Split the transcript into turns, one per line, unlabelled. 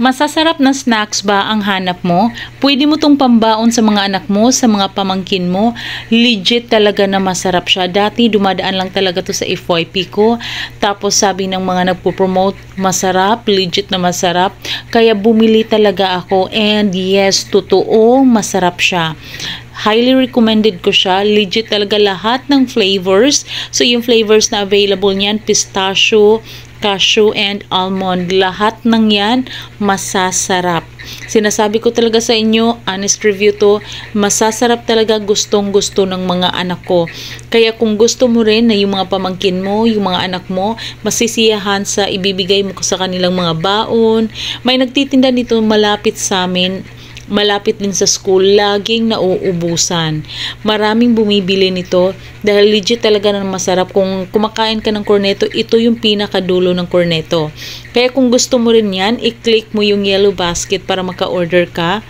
Masasarap na snacks ba ang hanap mo? Pwede mo tong pambaon sa mga anak mo, sa mga pamangkin mo. Legit talaga na masarap siya. Dati dumadaan lang talaga to sa FYP ko. Tapos sabi ng mga nagpo-promote, masarap, legit na masarap. Kaya bumili talaga ako and yes, totoo, masarap siya. Highly recommended ko siya. Legit talaga lahat ng flavors. So yung flavors na available niyan, pistachio, cashew, and almond. Lahat ng yan, masasarap. Sinasabi ko talaga sa inyo, honest review to, masasarap talaga, gustong gusto ng mga anak ko. Kaya kung gusto mo rin na yung mga pamangkin mo, yung mga anak mo, masisiyahan sa ibibigay mo sa kanilang mga baon. May nagtitinda nito malapit sa amin. Malapit din sa school, laging nauubusan. Maraming bumibili nito dahil legit talaga na masarap. Kung kumakain ka ng cornetto, ito yung pinakadulo ng cornetto. Kaya kung gusto mo rin yan, i-click mo yung yellow basket para maka-order ka.